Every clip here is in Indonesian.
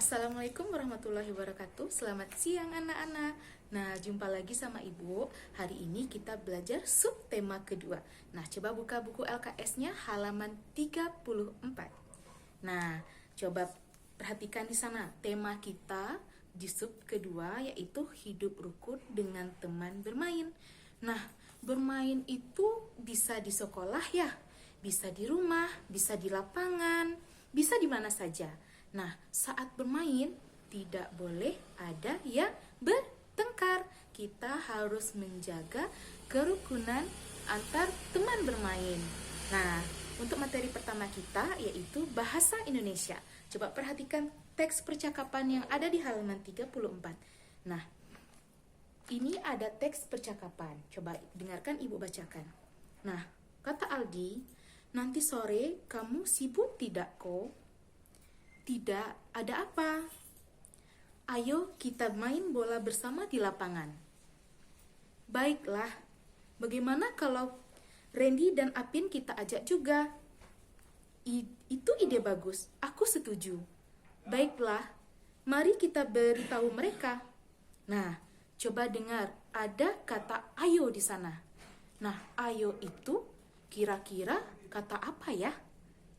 Assalamualaikum warahmatullahi wabarakatuh. Selamat siang anak-anak. Nah, jumpa lagi sama Ibu. Hari ini kita belajar subtema kedua. Nah, coba buka buku LKS-nya halaman 34. Nah, coba perhatikan di sana. Tema kita di sub kedua yaitu hidup rukun dengan teman bermain. Nah, bermain itu bisa di sekolah ya, bisa di rumah, bisa di lapangan, bisa di mana saja. Nah, saat bermain tidak boleh ada yang bertengkar. Kita harus menjaga kerukunan antar teman bermain. Nah, untuk materi pertama kita yaitu bahasa Indonesia. Coba perhatikan teks percakapan yang ada di halaman 34. Nah, ini ada teks percakapan. Coba dengarkan Ibu bacakan. Nah, kata Aldi, nanti sore kamu sibuk tidak kok? Tidak, ada apa? Ayo kita main bola bersama di lapangan. Baiklah, bagaimana kalau Randy dan Apin kita ajak juga? Itu ide bagus, aku setuju. Baiklah, mari kita beritahu mereka. Nah, coba dengar, ada kata ayo di sana. Nah, ayo itu kira-kira kata apa ya?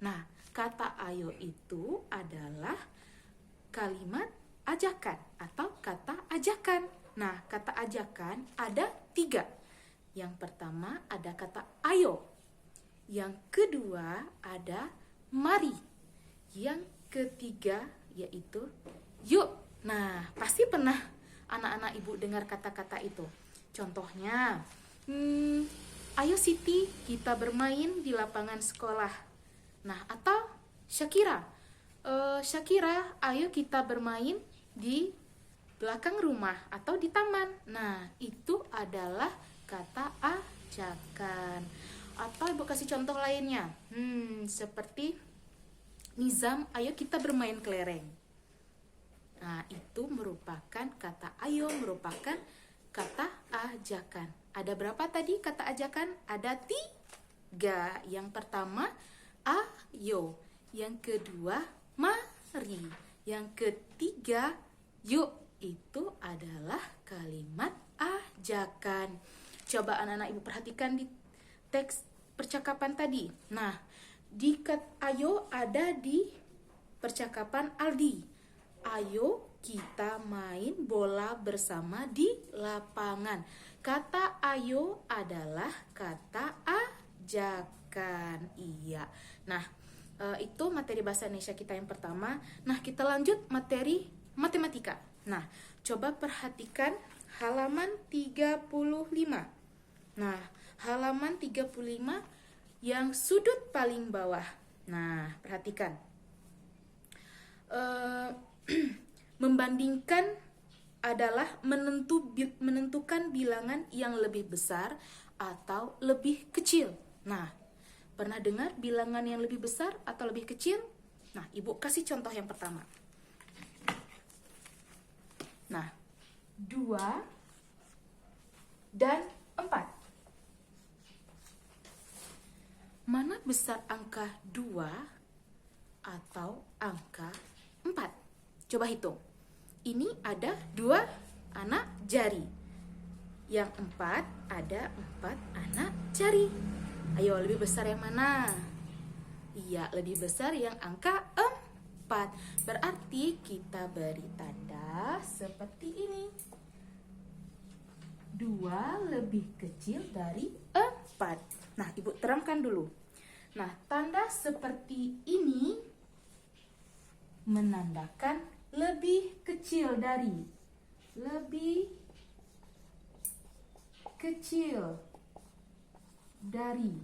Nah, kata ayo itu adalah kalimat ajakan atau kata ajakan. Nah, kata ajakan ada 3. Yang pertama ada kata ayo. Yang kedua ada mari. Yang ketiga yaitu yuk. Nah, pasti pernah anak-anak Ibu dengar kata-kata itu. Contohnya, ayo Siti kita bermain di lapangan sekolah. Nah, atau Syakira, ayo kita bermain di belakang rumah atau di taman. Nah, itu adalah kata ajakan. Atau Ibu kasih contoh lainnya, seperti Nizam, ayo kita bermain kelereng. Nah, itu merupakan kata ayo, merupakan kata ajakan. Ada berapa tadi kata ajakan? Ada 3. Yang pertama, ayo. Yang kedua, mari. Yang ketiga, yuk. Itu adalah kalimat ajakan. Coba anak-anak Ibu perhatikan di teks percakapan tadi. Nah, di ayo ada di percakapan Aldi. Ayo kita main bola bersama di lapangan. Kata ayo adalah kata ajakan. Iya. Nah, itu materi bahasa Indonesia kita yang pertama. Nah, kita lanjut materi matematika. Nah, coba perhatikan halaman 35. Nah, halaman 35 yang sudut paling bawah. Nah, perhatikan. Membandingkan adalah menentukan bilangan yang lebih besar atau lebih kecil. Nah, pernah dengar bilangan yang lebih besar atau lebih kecil? Nah, Ibu kasih contoh yang pertama. Nah, 2 dan 4. Mana besar angka 2 atau angka 4? Coba hitung. Ini ada 2 anak jari. Yang 4 ada 4 anak jari. Ayo, lebih besar yang mana? Iya, lebih besar yang angka 4. Berarti kita beri tanda seperti ini. 2 lebih kecil dari 4. Nah, Ibu terangkan dulu. Nah, tanda seperti ini menandakan lebih kecil dari. Lebih kecil dari.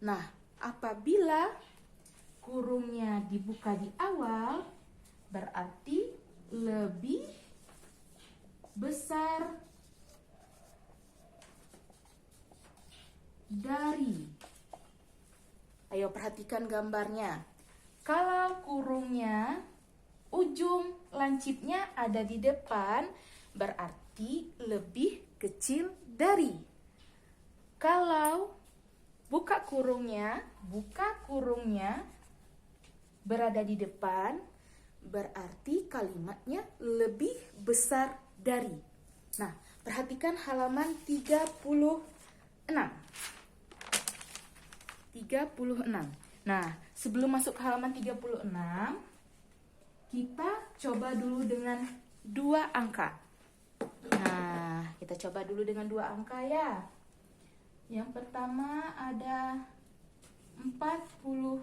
Nah, apabila kurungnya dibuka di awal, berarti lebih besar dari. Ayo perhatikan gambarnya. Kalau kurungnya, ujung lancipnya ada di depan, berarti lebih kecil dari. Kalau buka kurungnya berada di depan, berarti kalimatnya lebih besar dari. Nah, perhatikan halaman 36. Nah, sebelum masuk ke halaman 36, kita coba dulu dengan dua angka. Nah, kita coba dulu dengan dua angka ya. Yang pertama ada 47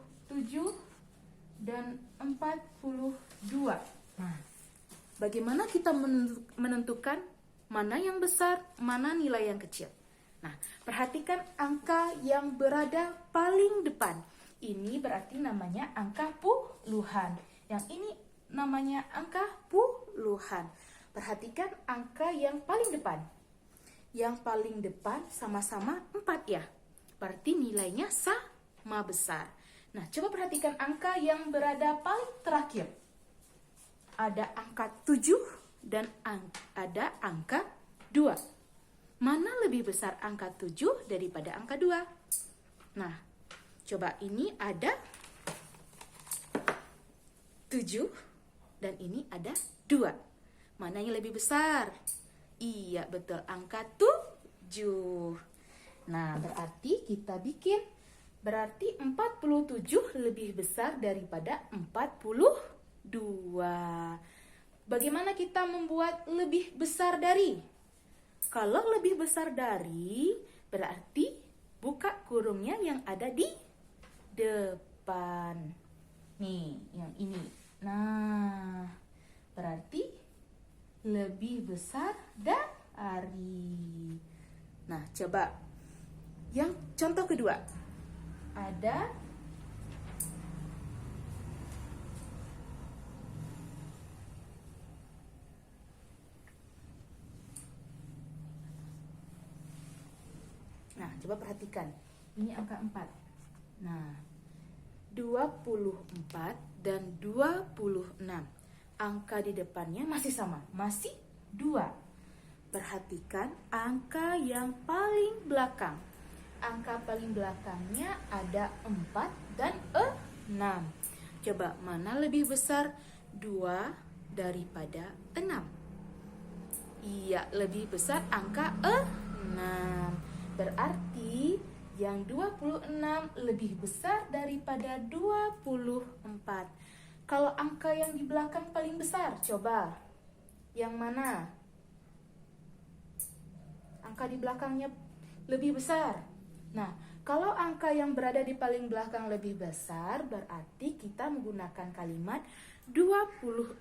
dan 42. Nah, bagaimana kita menentukan mana yang besar, mana nilai yang kecil? Nah, perhatikan angka yang berada paling depan. Ini berarti namanya angka puluhan. Yang ini namanya angka puluhan. Perhatikan angka yang paling depan. Yang paling depan sama-sama 4 ya. Berarti nilainya sama besar. Nah, coba perhatikan angka yang berada paling terakhir. Ada angka 7 dan ada angka 2. Mana lebih besar angka 7 daripada angka 2? Nah, coba ini ada 7 dan ini ada 2. Mana yang lebih besar? Iya, betul, angka 7. Nah, berarti kita bikin. Berarti 47 lebih besar daripada 42. Bagaimana kita membuat lebih besar dari? Kalau lebih besar dari, berarti buka kurungnya yang ada di depan. Nih, yang ini. Nah, berarti lebih besar dari. Nah, coba yang contoh kedua. Ada Nah, coba perhatikan. Ini angka 4. Nah, 24 dan 26. Angka di depannya masih sama, masih 2. Perhatikan angka yang paling belakang. Angka paling belakangnya ada 4 dan 6. Coba mana lebih besar 2 daripada 6? Iya, lebih besar angka 6. Berarti yang 26 lebih besar daripada 24. Kalau angka yang di belakang paling besar, coba. Yang mana? Angka di belakangnya lebih besar. Nah, kalau angka yang berada di paling belakang lebih besar, berarti kita menggunakan kalimat 24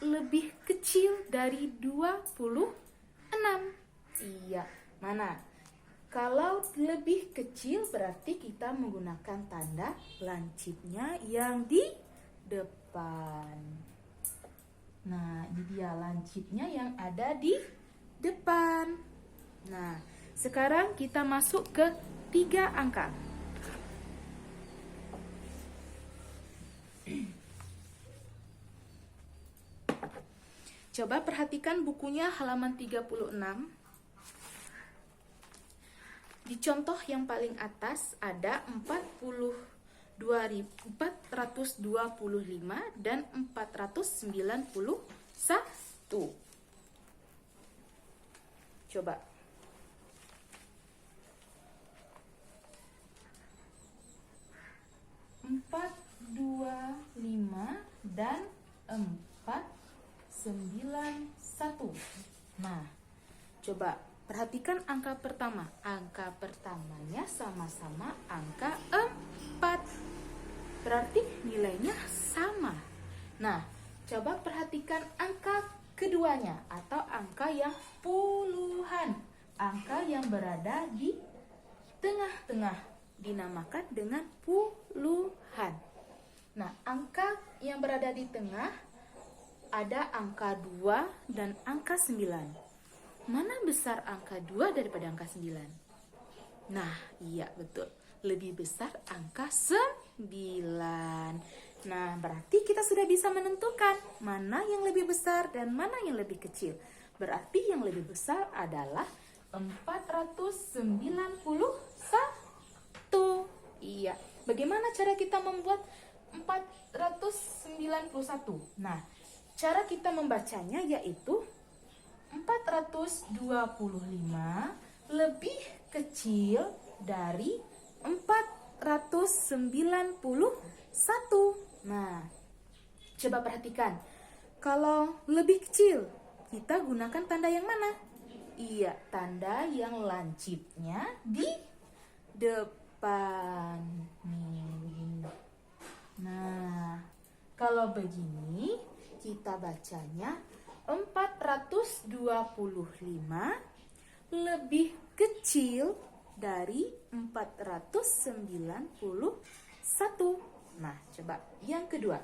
lebih kecil dari 26. Iya, mana? Kalau lebih kecil berarti kita menggunakan tanda lancipnya yang di depan. Nah, ini dia lancipnya yang ada di depan. Nah, sekarang kita masuk ke 3 angka. Coba perhatikan bukunya halaman 36. Di contoh yang paling atas ada 425 dan 491. Coba. Empat, 25 dan 491. Nah, coba perhatikan angka pertama. Angka pertamanya sama-sama angka 4. Berarti nilainya sama. Nah, coba perhatikan angka keduanya atau angka yang puluhan. Angka yang berada di tengah-tengah dinamakan dengan puluhan. Nah, angka yang berada di tengah ada angka 2 dan angka 9. Mana besar angka 2 daripada angka 9? Nah, iya betul. Lebih besar angka 9. Nah, berarti kita sudah bisa menentukan mana yang lebih besar dan mana yang lebih kecil. Berarti yang lebih besar adalah 491. Iya. Bagaimana cara kita membuat 491. Nah, cara kita membacanya yaitu 425 lebih kecil dari 491. Nah, coba perhatikan. Kalau lebih kecil, kita gunakan tanda yang mana? Iya, tanda yang lancipnya di depan. Nih. Nah, kalau begini kita bacanya 425 lebih kecil dari 491. Nah, coba yang kedua.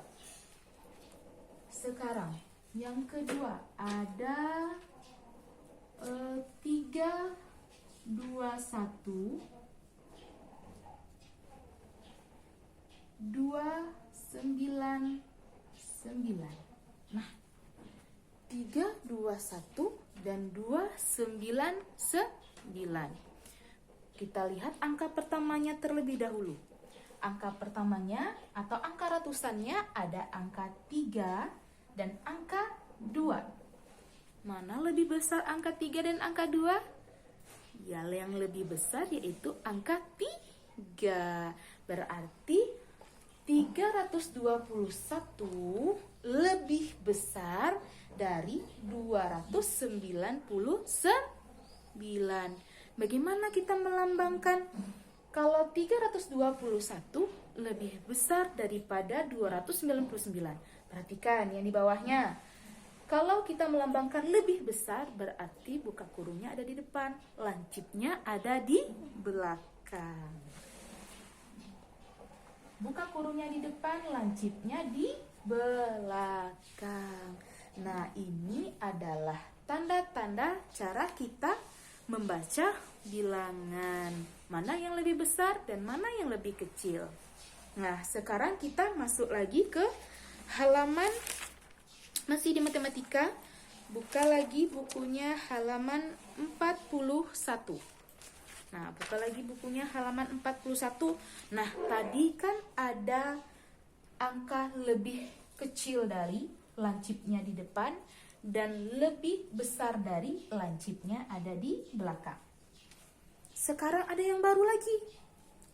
Sekarang yang kedua ada 321 299. Nah, 321 dan 299. Kita lihat angka pertamanya terlebih dahulu. Angka pertamanya atau angka ratusannya ada angka 3 dan angka 2. Mana lebih besar angka 3 dan angka 2? Ya, yang lebih besar yaitu angka 3. Berarti 321 lebih besar dari 299. Bagaimana kita melambangkan kalau 321 lebih besar daripada 299? Perhatikan yang di bawahnya. Kalau kita melambangkan lebih besar, berarti buka kurungnya ada di depan, lancipnya ada di belakang. Buka kurungnya di depan, lancipnya di belakang. Nah, ini adalah tanda-tanda cara kita membaca bilangan. Mana yang lebih besar dan mana yang lebih kecil. Nah, sekarang kita masuk lagi ke halaman, masih di matematika. Buka lagi bukunya halaman 41. Nah, buka lagi bukunya halaman 41. Nah, tadi kan ada angka lebih kecil dari, lancipnya di depan, dan lebih besar dari, lancipnya ada di belakang. Sekarang ada yang baru lagi,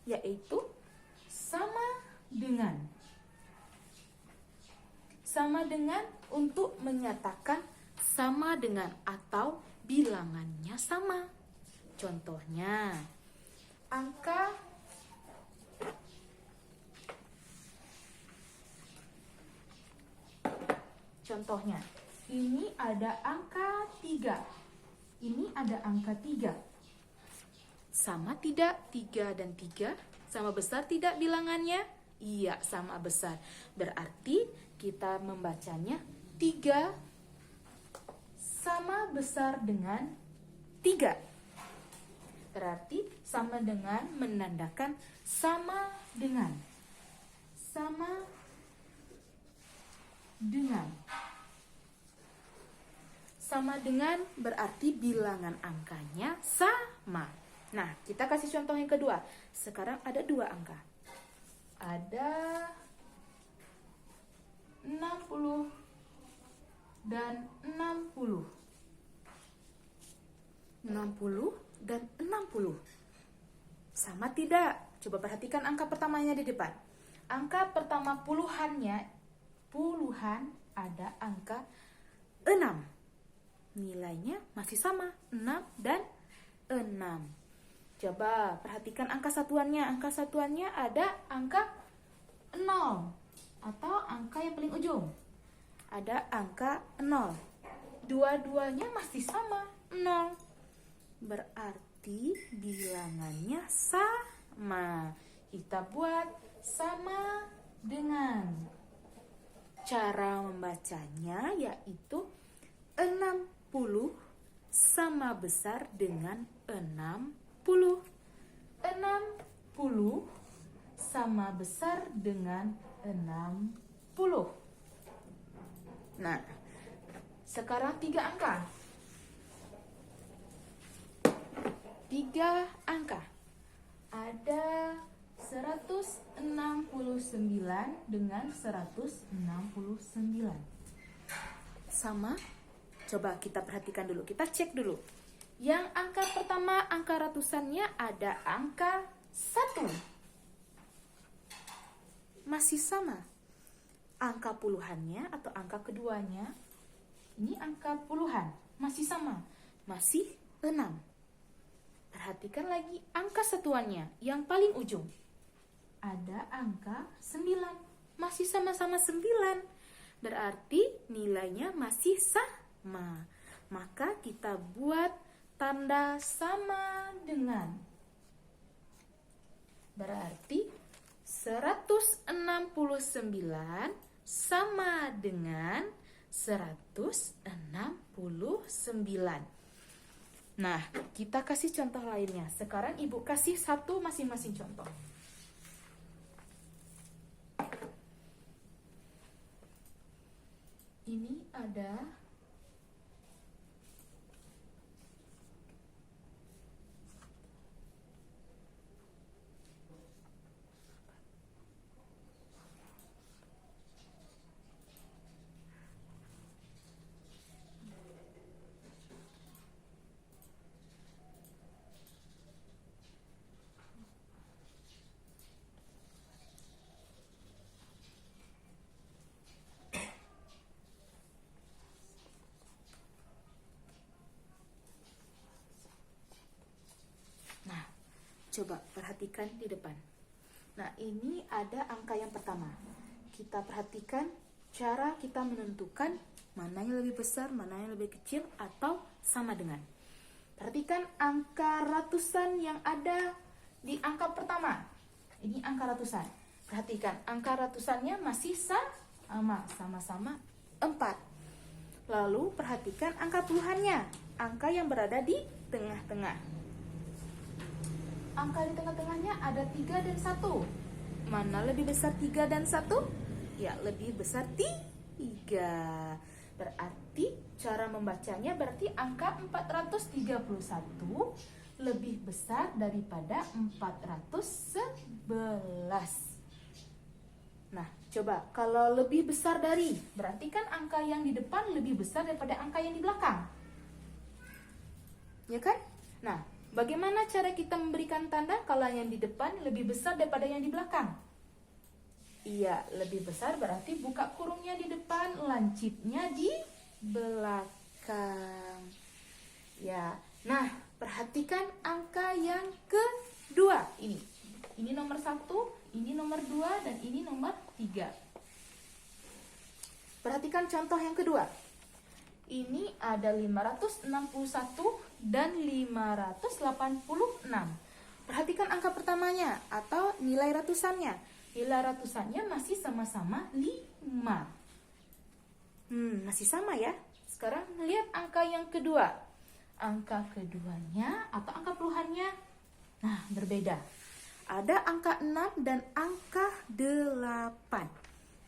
yaitu sama dengan. Sama dengan untuk menyatakan sama dengan atau bilangannya sama. Contohnya, contohnya, ini ada angka 3. Ini ada angka 3. Sama tidak 3 dan 3? Sama besar tidak bilangannya? Iya, sama besar. Berarti kita membacanya 3 sama besar dengan 3. Berarti sama dengan menandakan sama dengan. Sama dengan. Sama dengan berarti bilangan angkanya sama. Nah, kita kasih contoh yang kedua. Sekarang ada 2 angka. Ada 60 dan 60. 60 dan 60. Sama tidak? Coba perhatikan angka pertamanya di depan. Angka pertama puluhan ada angka 6. Nilainya masih sama, 6 dan 6. Coba perhatikan angka satuannya. Angka satuannya ada angka 0 atau angka yang paling ujung. Ada angka 0. Dua-duanya masih sama, 0. Berarti bilangannya sama. Kita buat sama dengan. Cara membacanya yaitu 60 sama besar dengan 60. 60 sama besar dengan 60. Nah, sekarang 3 angka. 3 angka. Ada 169 dengan 169. Sama? Coba kita perhatikan dulu, kita cek dulu. Yang angka pertama, angka ratusannya ada angka 1. Masih sama. Angka puluhannya atau angka keduanya, ini angka puluhan, masih sama. Masih 6. Perhatikan lagi angka satuannya, yang paling ujung. Ada angka 9. Masih sama-sama 9. Berarti nilainya masih sama. Maka kita buat tanda sama dengan. Berarti 169 sama dengan 169. Nah, kita kasih contoh lainnya. Sekarang Ibu kasih satu masing-masing contoh. Ini ada coba perhatikan di depan. Nah, ini ada angka yang pertama. Kita perhatikan cara kita menentukan mana yang lebih besar, mana yang lebih kecil, atau sama dengan. Perhatikan angka ratusan yang ada di angka pertama. Ini angka ratusan. Perhatikan, angka ratusannya masih sama-sama 4. Lalu perhatikan angka puluhannya, angka yang berada di tengah-tengah. Angka di tengah-tengahnya ada 3 dan 1. Mana lebih besar 3 dan 1? Ya, lebih besar 3. Berarti cara membacanya berarti angka 431 lebih besar daripada 411. Nah, coba kalau lebih besar dari, berarti kan angka yang di depan lebih besar daripada angka yang di belakang. Ya kan? Nah, bagaimana cara kita memberikan tanda kalau yang di depan lebih besar daripada yang di belakang? Iya, lebih besar berarti buka kurungnya di depan, lancipnya di belakang. Ya, nah perhatikan angka yang kedua ini. Ini nomor 1, ini nomor 2, dan ini nomor 3. Perhatikan contoh yang kedua. Ini ada 561 dan 586. Perhatikan angka pertamanya atau nilai ratusannya. Nilai ratusannya masih sama-sama 5. Masih sama ya. Sekarang lihat angka yang kedua. Angka keduanya atau angka puluhannya, nah berbeda. Ada angka 6 dan angka 8.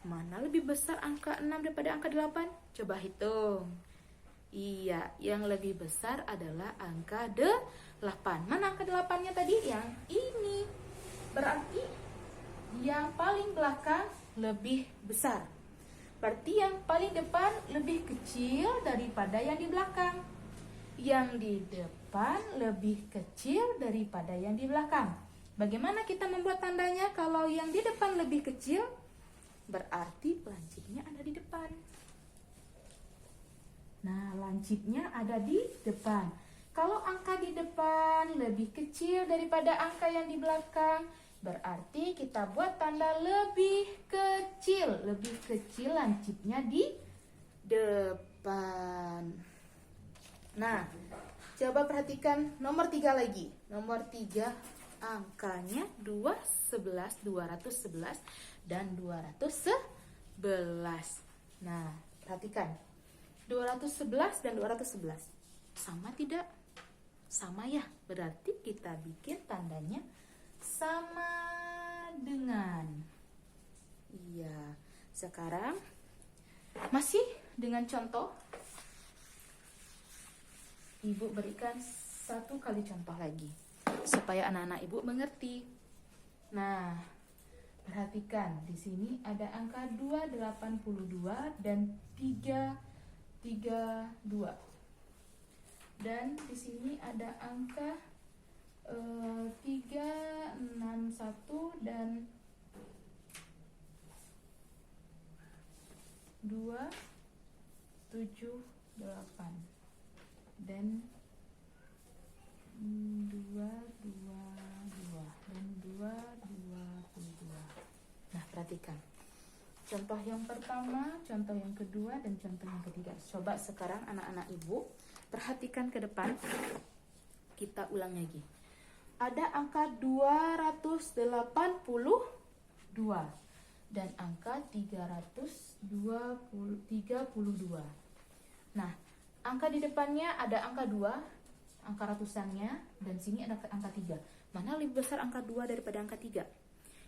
Mana lebih besar angka 6 daripada angka 8? Coba hitung. Iya, yang lebih besar adalah angka 8. Mana angka 8-nya tadi? Yang ini. Berarti yang paling belakang lebih besar. Berarti yang paling depan lebih kecil daripada yang di belakang. Yang di depan lebih kecil daripada yang di belakang. Bagaimana kita membuat tandanya kalau yang di depan lebih kecil? Berarti lancipnya ada di depan. Nah, lancipnya ada di depan. Kalau angka di depan lebih kecil daripada angka yang di belakang, berarti kita buat tanda lebih kecil. Lebih kecil lancipnya di depan. Nah, coba perhatikan nomor 3 lagi. Nomor 3 angkanya 211, 211, dan 211. Nah, perhatikan. 211 dan 211 sama tidak? Sama ya, berarti kita bikin tandanya sama dengan. Iya, sekarang masih dengan contoh. Ibu berikan 1 kali contoh lagi supaya anak-anak ibu mengerti. Nah, Perhatikan, di sini ada angka 282 dan 332. Dan di sini ada angka 361 dan 278 dan 222 dan 222. Nah, perhatikan. Contoh yang pertama, contoh yang kedua, dan contoh yang ketiga. Coba sekarang anak-anak ibu perhatikan ke depan. Kita ulang lagi. Ada angka 282 dan angka 332. Nah, angka di depannya ada angka 2, angka ratusannya, dan sini ada angka 3. Mana lebih besar angka 2 daripada angka 3?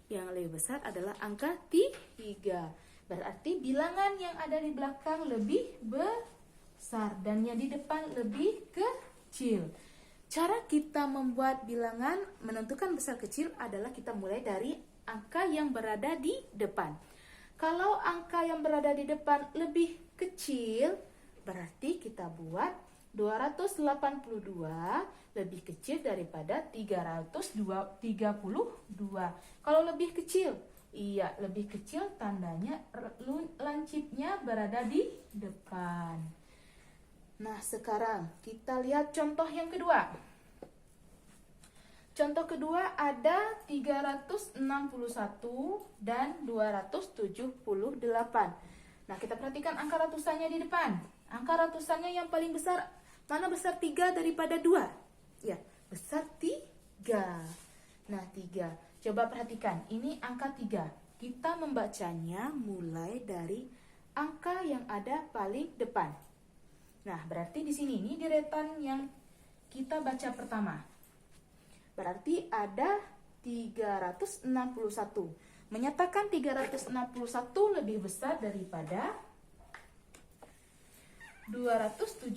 Yang lebih besar adalah angka 3. Berarti bilangan yang ada di belakang lebih besar dan yang di depan lebih kecil. Cara kita membuat bilangan menentukan besar kecil adalah kita mulai dari angka yang berada di depan. Kalau angka yang berada di depan lebih kecil, berarti kita buat 282 lebih kecil daripada 332. Kalau lebih kecil, iya lebih kecil tandanya lancipnya berada di depan. Nah, sekarang kita lihat contoh yang kedua. Contoh kedua ada 361 dan 278. Nah, kita perhatikan angka ratusannya di depan. Angka ratusannya yang paling besar, mana besar 3 daripada 2? Ya, besar 3. Nah, 3. Coba perhatikan, ini angka 3. Kita membacanya mulai dari angka yang ada paling depan. Nah, berarti di sini ini deretan yang kita baca pertama. Berarti ada 361. Menyatakan 361 lebih besar daripada 278.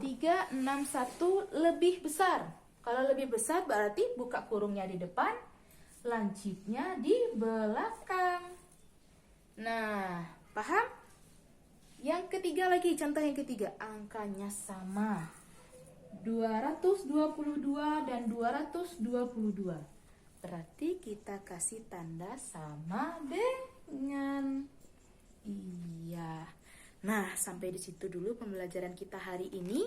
361 lebih besar. Kalau lebih besar berarti buka kurungnya di depan, lancipnya di belakang. Nah, paham? Yang ketiga lagi, contoh yang ketiga, angkanya sama. 222 dan 222. Berarti kita kasih tanda sama dengan. Iya. Nah, sampai di situ dulu pembelajaran kita hari ini.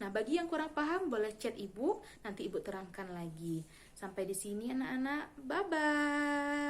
Nah, bagi yang kurang paham boleh chat ibu, nanti ibu terangkan lagi. Sampai di sini anak-anak. Bye-bye.